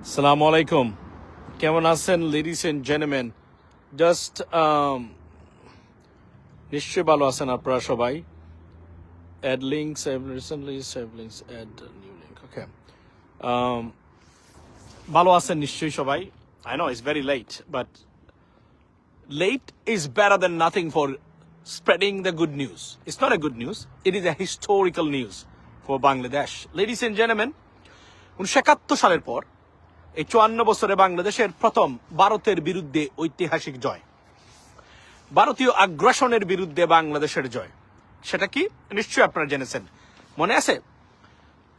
Assalamu alaikum. কেমন আছেন ladies and gentlemen? Just নিশ্চয়ই ভালো আছেন আপনারা সবাই. Add links, recently save links, add a new link. Okay. ভালো আছেন নিশ্চয়ই সবাই. I know it's very late, but late is better than nothing for spreading the good news. It's not a good news. It is a historical news for Bangladesh. Ladies and gentlemen, 1971 সালের পর এই 54 বছরে বাংলাদেশের প্রথম ভারতের বিরুদ্ধে ঐতিহাসিক জয়, ভারতীয় আগ্রাসনের বিরুদ্ধে বাংলাদেশের জয়। সেটা কি নিশ্চয়ই আপনারা জেনেছেন, মনে আছে?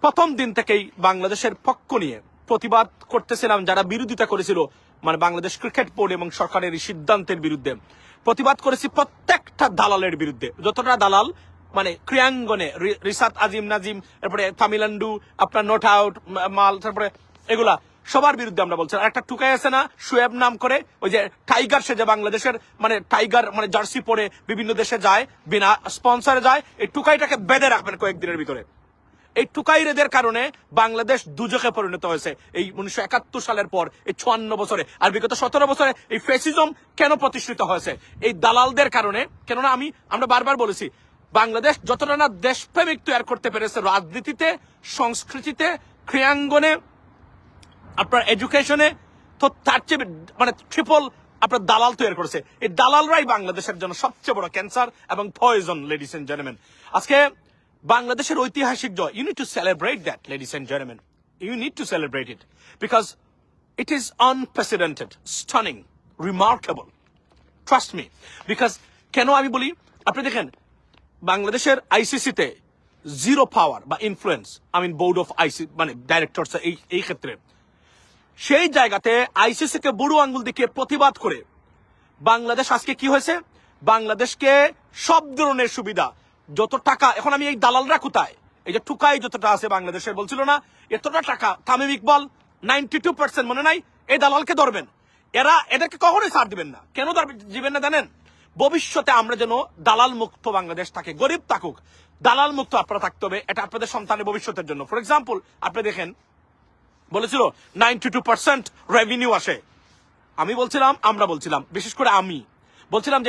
প্রথম দিন থেকেই বাংলাদেশের পক্ষ নিয়ে প্রতিবাদ করতেছিলাম যারা বিরোধিতা করেছিল, মানে বাংলাদেশ ক্রিকেট বোর্ড এবং সরকারের এই সিদ্ধান্তের বিরুদ্ধে প্রতিবাদ করেছি, প্রত্যেকটা দালালের বিরুদ্ধে। যতটা দালাল মানে ক্রিয়াঙ্গনে রিসাত আজিম নাজিম, তারপরে তামিলান্ডু, আপনার নোট আউট মাল, তারপরে এগুলা সবার বিরুদ্ধে আমরা বলছি। আর একটা টুকাই আছে না শোয়েব নাম করে, ওই যে টাইগার সে যে বাংলাদেশের মানে টাইগার মানে জার্সি পরে বিভিন্ন দেশে যায়, বিনা স্পন্সরে যায়, এই টুকাইটাকে বেঁধে রাখবেন কয়েকদিনের ভিতরে। এই টুকাইরেদের কারণে বাংলাদেশ দুজকে পরিণত হয়েছে এই 1971 সালের পর এই 54 বছরে। আর বিগত 17 বছরে এই ফ্যাসিজম কেন প্রতিষ্ঠিত হয়েছে? এই দালালদের কারণে। কেননা আমরা বারবার বলেছি, বাংলাদেশ যতটা না দেশপ্রেমিক তৈরি করতে পেরেছে রাজনীতিতে, সংস্কৃতিতে, ক্রিয়াঙ্গনে, আপনার এডুকেশনে, তো তার চেয়ে মানে ট্রিপল আপনার দালাল তৈরি করেছে। এই দালালরাই বাংলাদেশের জন্য সবচেয়ে বড় ক্যান্সার এবং পয়জন। লেডিস এন্ড জেন্টলম্যান, আজকে বাংলাদেশের ঐতিহাসিক জয়, you need to celebrate that ladies and gentleman, you need to celebrate it because it is unprecedented, stunning, remarkable, trust me. Because কেন আমি বলি, আপনি দেখেন বাংলাদেশের আইসিসিতে জিরো পাওয়ার বা ইনফ্লুয়েন্স, বোর্ড অফ আইসি মানে ডাইরেক্টরস এই ক্ষেত্রে, সেই জায়গাতে আইসিসিকে বুড়ো আঙ্গুল দিকে প্রতিবাদ করে বাংলাদেশ আজকে কি হয়েছে? বাংলাদেশকে সব ধরনের সুবিধা, যত টাকা, এখন আমি এই দালালরা কোথায়, এই যে টুকাই যতটা আছে বাংলাদেশের বলছিল না এতটা টাকা, তামিম ইকবাল 92% মনে নাই, এই দালালকে ধরবেন। এদেরকে কখনোই ছাড় দিবেন না। কেন দিবেন না জানেন? ভবিষ্যতে আমরা যেন দালাল মুক্ত বাংলাদেশ থাকে, গরিব থাকুক, দালাল মুক্ত আপনারা থাকতে হবে। এটা আপনাদের সন্তানের ভবিষ্যতের জন্য। ফর এক্সাম্পল, আপনি দেখেন বলেছিল 92% রেভিনিউ আসে। আমরা বলছিলাম, বিশেষ করে আমি বলছিলাম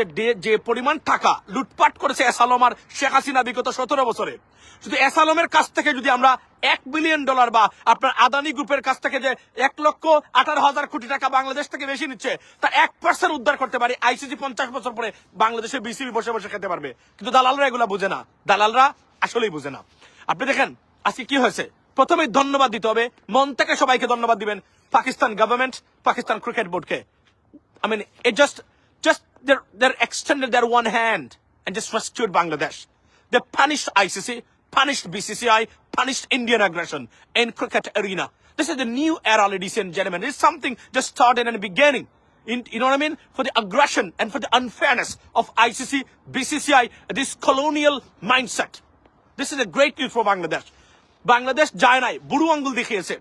যে পরিমাণ টাকা লুটপাট করেছে এসালম আর শেখ হাসিনা বিগত 17 বছরে, শুধু এসালমের কাছ থেকে যদি আমরা $1 বিলিয়ন বা আপনার আদানি গ্রুপের কাছ থেকে যে 1,18,000 কোটি টাকা বাংলাদেশ থেকে বেশি নিচ্ছে, তার 1% উদ্ধার করতে পারি, আইসিসি 50 বছর পরে বাংলাদেশের বিসিবি বসে বসে খেতে পারবে। কিন্তু দালালরা এগুলা বুঝে না, দালালরা আসলেই বুঝে না। আপনি দেখেন আজকে কি হয়েছে। প্রথমে ধন্যবাদ দিতে হবে, মন থেকে সবাইকে ধন্যবাদ দিবেন পাকিস্তান গভর্নমেন্ট, পাকিস্তান ক্রিকেট বোর্ডকে। it just they extended their one hand and just rescued Bangladesh. They punished ICC, punished BCCI, punished Indian aggression in cricket arena. This is the new era, ladies and gentlemen. This is something just started in the beginning. You know what I mean? For the aggression and for the unfairness of ICC, BCCI, this colonial mindset. This is a great news for Bangladesh. Bangladesh যায় নাই, বুড়ো আঙ্গুল দেখিয়েছে।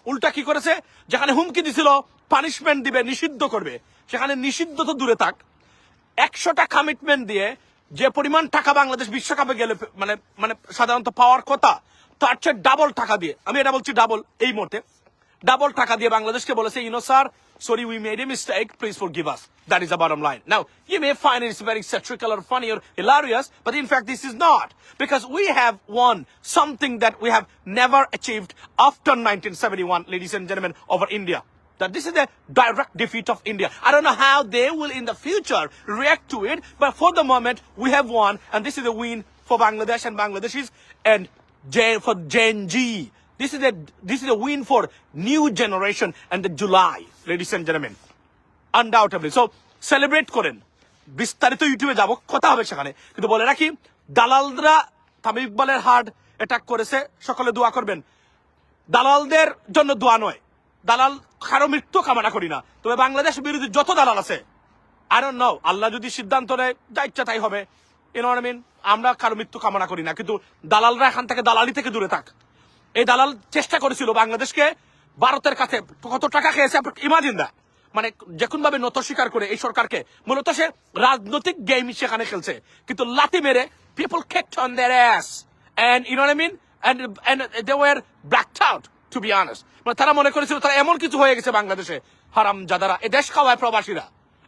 উল্টা কি করেছে? যেখানে হুমকি দিছিল পানিশমেন্ট দিবে, নিষিদ্ধ করবে, সেখানে নিষিদ্ধ তো দূরে থাক, 100টা কমিটমেন্ট দিয়ে যে পরিমাণ টাকা বাংলাদেশ বিশ্বকাপে গেলে মানে সাধারণত পাওয়ার কথা, তার চেয়ে ডাবল টাকা দিয়ে, আমি এটা বলছি ডাবল, এই মুহূর্তে ডাবল টাকা দিয়ে বাংলাদেশকে বলেছে, sir, sorry, we made a mistake, please forgive us. That is the bottom line. Now, you may find it's very satirical or funny or hilarious, but in fact this is not, because we have won something that we have never achieved after 1971, ladies and gentlemen, over India. That this is the direct defeat of India. I don't know how they will in the future react to it, but for the moment we have won, and this is a win for Bangladesh and Bangladeshis and for Gen Z. This is a win for new generation and the July, ladies and gentlemen, undoubtedly. So celebrate করেন, বিস্তারিত ইউটিউবে যাব, কথা হবে সেখানে। কিন্তু বলে রাখি, দালালরা তামিম ইকবালের হার্ট অ্যাটাক করেছে, সকলে দোয়া করবেন। দালালদের জন্য দোয়া নয়, দালাল কারো মৃত্যু কামনা করি না, তবে বাংলাদেশ বিরোধী যত দালাল আছে, I don't know, আল্লাহ যদি সিদ্ধান্ত নেয় যা ইচ্ছা তাই হবে, you know what I mean? আমরা কারো মৃত্যু কামনা করি না, কিন্তু দালালরা এখান থেকে, দালালি থেকে দূরে থাক। এই দালাল চেষ্টা করেছিল বাংলাদেশকে ভারতের কাছে কত টাকা খেয়েছে, ইমাজিন দা, মানে যে কোন ভাবে নত স্বীকার করে এই সরকারকে, মূলত সে রাজনৈতিক গেম সেখানে খেলছে, কিন্তু লাথি মেরে people kicked on their ass and you know what I mean, and they were blacked out to be honest. মানে তারা মনে করেছিল তারা এমন কিছু হয়ে গেছে বাংলাদেশে, হারাম জাদারা, এ দেশ খাওয়ায় প্রবাসীরা,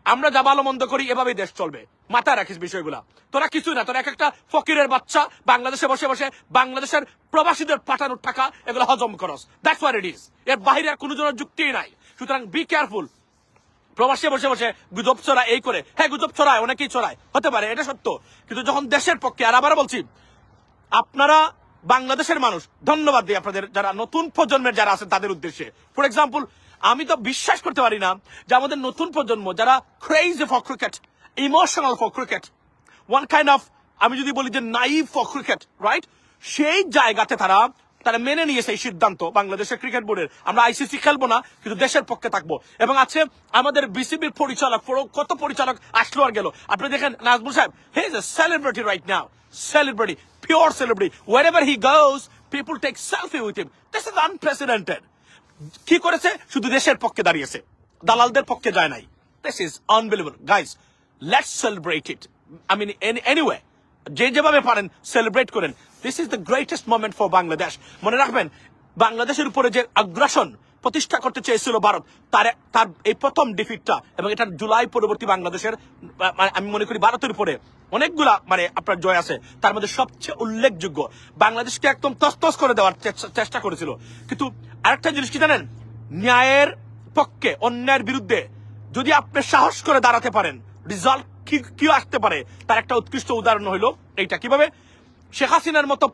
আমরা যা ভালো মন্দ করি এভাবেই দেশ চলবে। মাথায় রাখিস বিষয়গুলা, তোরা কিছুই না, তোরা এক একটা ফকিরের বাচ্চা বাংলাদেশে বসে বসে বাংলাদেশের প্রবাসীদের পাঠানোর টাকা এগুলো হজম করস। That's what it is. এর বাইরে আর কোনো জনের যুক্তিই নাই। সুতরাং বি কেয়ারফুল। প্রবাসে বসে বসে গুজব ছড়ায়, এই করে, হ্যাঁ গুজব ছড়ায়, অনেকেই ছড়ায়, হতে পারে, এটা সত্য, কিন্তু যখন দেশের পক্ষে, আর আবার বলছি আপনারা বাংলাদেশের মানুষ, ধন্যবাদ দিই আপনাদের যারা নতুন প্রজন্মের যারা আছেন তাদের উদ্দেশ্যে। ফর এক্সাম্পল, আমি তো বিশ্বাস করতে পারি না যে আমাদের নতুন প্রজন্ম যারা crazy for cricket, emotional for cricket, one kind of, আমি যদি বলি যে নাইভ ফর ক্রিকেট, রাইট, সেই জায়গাতে তারা মেনে নিয়েছে এই সিদ্ধান্ত বাংলাদেশের ক্রিকেট বোর্ডের, আমরা আইসিসি খেলবো না, কিন্তু দেশের পক্ষে থাকবো। এবং আছে আমাদের বিসিবির পরিচালক, কত পরিচালক আসলো আর গেল। আপনি দেখেন নাজমুল সাহেব, he is a celebrity right now, celebrity, pure celebrity. Wherever he goes, people take selfie with him. This is unprecedented. কি করেছে? শুধু দেশের পক্ষে দাঁড়িয়েছে, দালালদের পক্ষে যায় নাই। This is unbelievable. Guys, let's celebrate it. I mean, anyway, যে যেভাবে পারেন সেলিব্রেট করেন। This is the greatest moment for Bangladesh. মনে রাখবেন, বাংলাদেশের উপরে যে আগ্রাসন প্রতিষ্ঠা করতে চেয়েছিল ভারত, তার এই প্রথম ডিফিটটা, এবং এটা জুলাই পরবর্তী বাংলাদেশের, আমি মনে করি ভারতের উপরে অনেকগুলা আপনার জয় আছে, তার মধ্যে সবচেয়ে উল্লেখযোগ্য বাংলাদেশকে একদম তছতছ করে দেওয়ার চেষ্টা করেছিল। কিন্তু আরেকটা জিনিস কি জানেন, ন্যায়ের পক্ষে অন্যায়ের বিরুদ্ধে যদি আপনি সাহস করে দাঁড়াতে পারেন, রিজাল্ট কি আসতে পারে তার একটা উৎকৃষ্ট উদাহরণ হইলো এইটা। কিভাবে শেখ হাসিনার মতো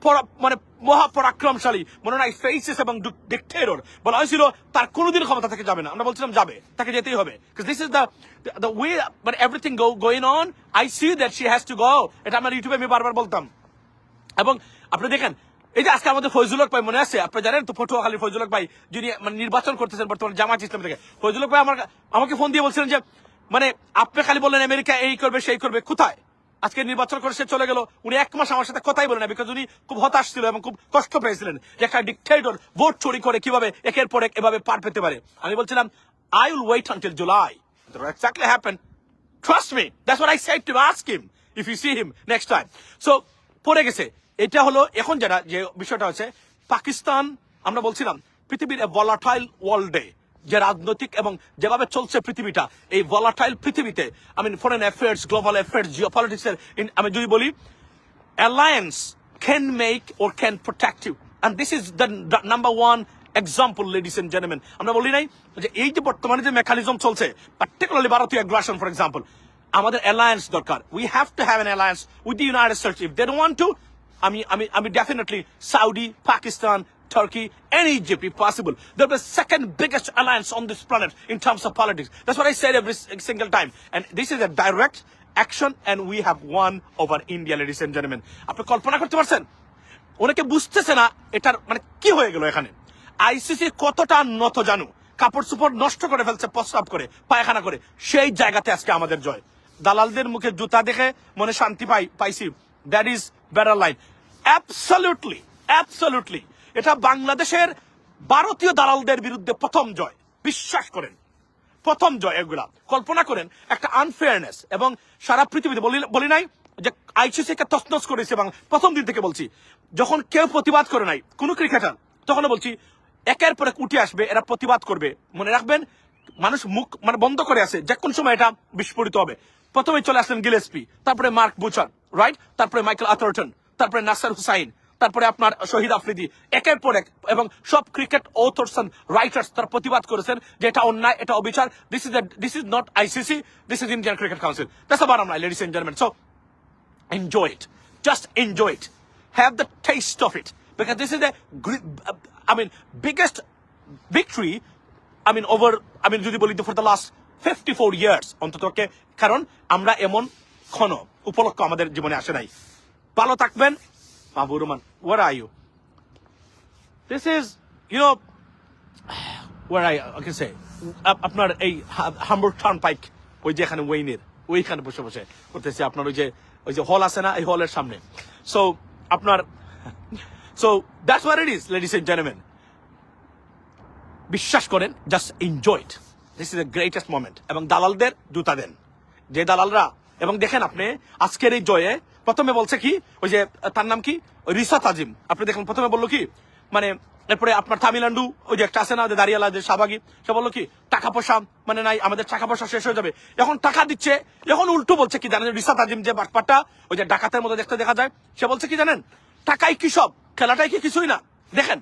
মহাপরাক্রমশালী, মনে নাই ফেসেস এবং ডিক্টেটর বলা হয়েছিল, তার কোনোদিন ক্ষমতা থেকে যাবে না, আমরা বলছিলাম যাবে, তাকে যেতেই হবে। This is the way but everything going on, I see that she has to go. এটা আমার ইউটিউবে আমি বারবার বলতাম। এবং আপনি দেখেন, এই যে আজকে আমাদের ফয়জুল হক ভাই মনে আছে, আপনি জানেন তো, পটুয়াখালীর ফয়জুল হক ভাই যিনি নির্বাচন করতেছেন বর্তমানে জামায়াত ইসলাম থেকে, ফয়জুল হক ভাই আমাকে ফোন দিয়ে বলছিলেন যে আপনি খালি বললেন আমেরিকা এই করবে সেই করবে, কোথায় আজকে নির্বাচন করে সে চলে গেল, উনি এক মাস আমার সাথে কথাই বলেন না, বিকজ উনি খুব হতাশ ছিল এবং খুব কষ্ট পেয়েছিলেন যে একটা ডিক্টেটর ভোট চুরি করে কিভাবে একের পর এক এভাবে পার পেতে পারে। আমি বলছিলাম I will wait until July. That will exactly happen. Trust me. That's what I said to ask him if you see him next time. So পড়ে গেছে। এটা হলো এখন যে বিষয়টা হচ্ছে পাকিস্তান, আমরা বলছিলাম পৃথিবীর ভলাটাইল ওয়ার্ল্ডে যে রাজনৈতিক এবং যেভাবে চলছে পৃথিবীটা, এই ভলাটাইল পৃথিবীতে, I mean foreign affairs, global affairs, geopolitics এর, আমি যদি বলি alliance can make or can protect you, and this is the number one example, ladies and gentlemen. আমরা বলি নাই যে এই যে বর্তমানে যে মেকানিজম চলছে, particularly ভারতীয় aggression for example, আমাদের alliance দরকার। We have to have an alliance with the United States. If they don't want to, আমি definitely Saudi, Pakistan, Turkey, and Egypt if possible. They're the second biggest alliance on this planet in terms of politics. That's what I said every single time. And this is a direct action, and we have won over India, ladies and gentlemen. আপনি কল্পনা করতে পারছেন? অনেকে বুঝতেছে না এটার কি হয়ে গেল এখানে। আইসিসি কতটা নত জানু, কাপড় চোপড় নষ্ট করে ফেলছে প্রস্রাব করে, পায়খানা করে, সেই জায়গাতে আজকে আমাদের জয়। দালালদের মুখে জুতা দেখে মনে শান্তি পাইছি, that is better life. Absolutely এটা বাংলাদেশের ভারতীয় দালালদের বিরুদ্ধে প্রথম জয়, বিশ্বাস করেন, প্রথম জয়। এগুলা কল্পনা করেন একটা আনফেয়ারনেস, এবং সারা পৃথিবীতে বলি নাই যে আইসিসিকে তছনছ করেছে, এবং প্রথম দিন থেকে বলছি যখন কেউ প্রতিবাদ করে নাই কোন ক্রিকেটার, তখন বলছি একের পর এক উঠে আসবে, এরা প্রতিবাদ করবে। মনে রাখবেন, মানুষ মুখ বন্ধ করে আছে, যে কোন সময় এটা বিস্ফোরিত হবে। প্রথমে চলে আসলেন গিলেস্পি, তারপরে মার্ক বুচার, রাইট, তারপরে মাইকেল আথারটন, তারপরে নাসার হুসাইন, তারপরে আপনার শহীদ আফ্রিদি, একের পর এক, এবং সব ক্রিকেট অথর্স এন্ড রাইটার্স তারা প্রতিবাদ করেছেন যে এটা অন্যায়, এটা অবিচার। This is not ICC, this is Indian cricket council. That's the bottom line, ladies and gentleman. So enjoy it, just enjoy it, have the taste of it, because this is the biggest victory, over, যদি বলি for the last 54 years অন্ততকে, কারণ আমরা এমন ক্ষণ উপলক্ষ আমাদের জীবনে আসে নাই। ভালো থাকবেন। মাহবুব Rahman, where are you? This is, where I can say, আপনার এই হামবুর্গ টার্নপাইক, ওই যে এখানে ওয়েইনের ওইখানে বসে বসে করতেছি, আপনার ওই যে হল আছে না, এই হলের সামনে। So that's what it is, ladies and gentleman. বিশ্বাস করেন, just enjoy it, this is the greatest moment. এবং দালালদের জুতা দেন, যে দালালরা, এবং দেখেন আপনি আজকের এই জয়ে প্রথমে বলছে কি, ওই যে তার নাম কি, রিসাত আজিম, আপনি দেখেন প্রথমে বললো কি, এরপরে আপনার তামিলনাড়ু ওই যে একটা আছে না দাঁড়িয়ালা যে শাহবাগী, সে বললো কি টাকা পয়সা মানে নাই, আমাদের টাকা পয়সা শেষ হয়ে যাবে, এখন টাকা দিচ্ছে, এখন উল্টো বলছে কি জানেন, রিসাত আজিম যে বাটপাটা ওই যে ডাকাতের মতো দেখতে দেখা যায়, সে বলছে কি জানেন, টাকাই কি সব, খেলাটাই কি কিছুই না। দেখেন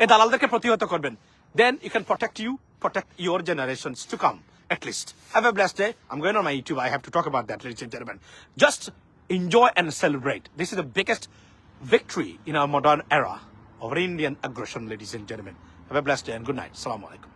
এই দালালদেরকে প্রতিহত করবেন, then you can protect your generations to come at least. Have a blessed day. I'm going on my YouTube. I have to talk about that, ladies and gentlemen. Just enjoy and celebrate. This is the biggest victory in our modern era of Indian aggression, ladies and gentlemen. Have a blessed day and good night. Assalamu alaikum.